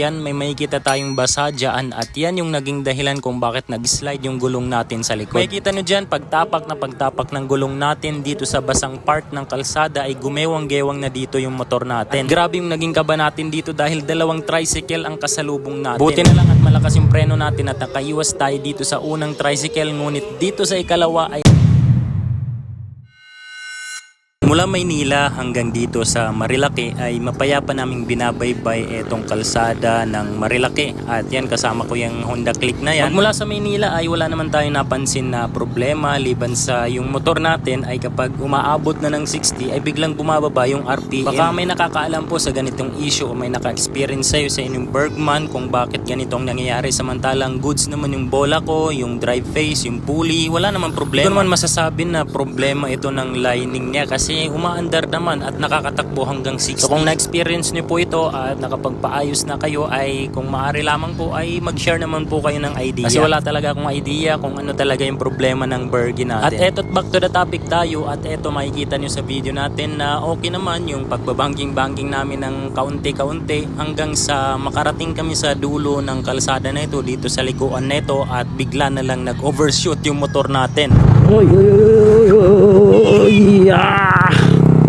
Yan, may makikita tayong basa dyan at yan yung naging dahilan kung bakit nag-slide yung gulong natin sa likod. Makikita nyo dyan, pagtapak ng gulong natin dito sa basang part ng kalsada ay gumewang-gewang na dito yung motor natin. At grabe yung naging kaba natin dito dahil dalawang tricycle ang kasalubong natin. Buti na lang at malakas yung preno natin at nakaiwas tayo dito sa unang tricycle, ngunit dito sa ikalawa ay mula Maynila hanggang dito sa Marilake ay mapayapa naming binabaybay etong kalsada ng Marilake at yan kasama ko yung Honda Click na yan. Mula sa Maynila ay wala naman tayong napansin na problema liban sa yung motor natin ay kapag umaabot na ng 60 ay biglang bumababa yung RPM. Baka may nakakaalam po sa ganitong issue o may naka-experience sa'yo sa inyong Bergman kung bakit ganitong nangyayari, samantalang goods naman yung bola ko, yung drive face, yung pulley, wala naman problema. Ito naman masasabi na problema ito ng lining niya kasi umaandar naman at nakakatakbo hanggang 60. So kung na-experience niyo po ito at nakapagpaayos na kayo ay kung maaari lamang po ay mag-share naman po kayo ng idea. Kasi wala talaga akong idea kung ano talaga yung problema ng Bergy natin. At eto, back to the topic tayo at eto makikita niyo sa video natin na okay naman yung pagbabangking-bangking namin ng kaunti-kaunti hanggang sa makarating kami sa dulo ng kalsada na ito dito sa likuan nito at bigla na lang nag-overshoot yung motor natin.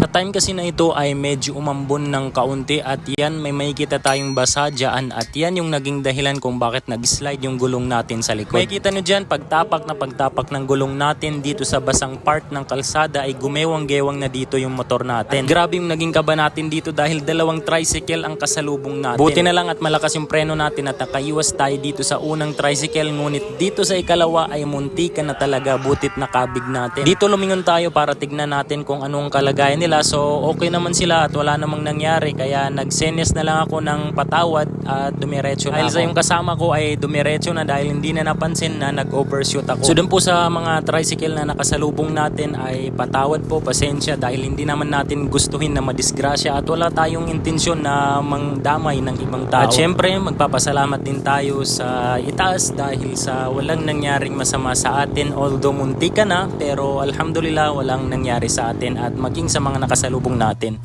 Sa time kasi na ito ay medyo umambon ng kaunti at yan may makikita tayong basa dyan at yan yung naging dahilan kung bakit nag-slide yung gulong natin sa likod. Makikita nyo dyan, pagtapak ng gulong natin dito sa basang part ng kalsada ay gumewang-gewang na dito yung motor natin. At grabe yung naging kaba natin dito dahil dalawang tricycle ang kasalubong natin. Buti na lang at malakas yung preno natin at nakaiwas tayo dito sa unang tricycle, ngunit dito sa ikalawa ay muntikan na talaga, butit na kabig natin. Dito lumingon tayo para tignan natin kung anong kalagayan nila. So okay naman sila at wala namang nangyari kaya nagsenyas na lang ako ng patawad at dumiretso na ako. Dahil sa yung kasama ko ay dumiretso na dahil hindi na napansin na nag-overshoot ako. So dun po sa mga tricycle na nakasalubong natin ay patawad po, pasensya dahil hindi naman natin gustuhin na madisgrasya at wala tayong intensyon na mangdamay ng ibang tao. At syempre magpapasalamat din tayo sa itaas dahil sa walang nangyaring masama sa atin, although munti ka na pero alhamdulillah walang nangyari sa atin at maging sa mga nakasalubong natin.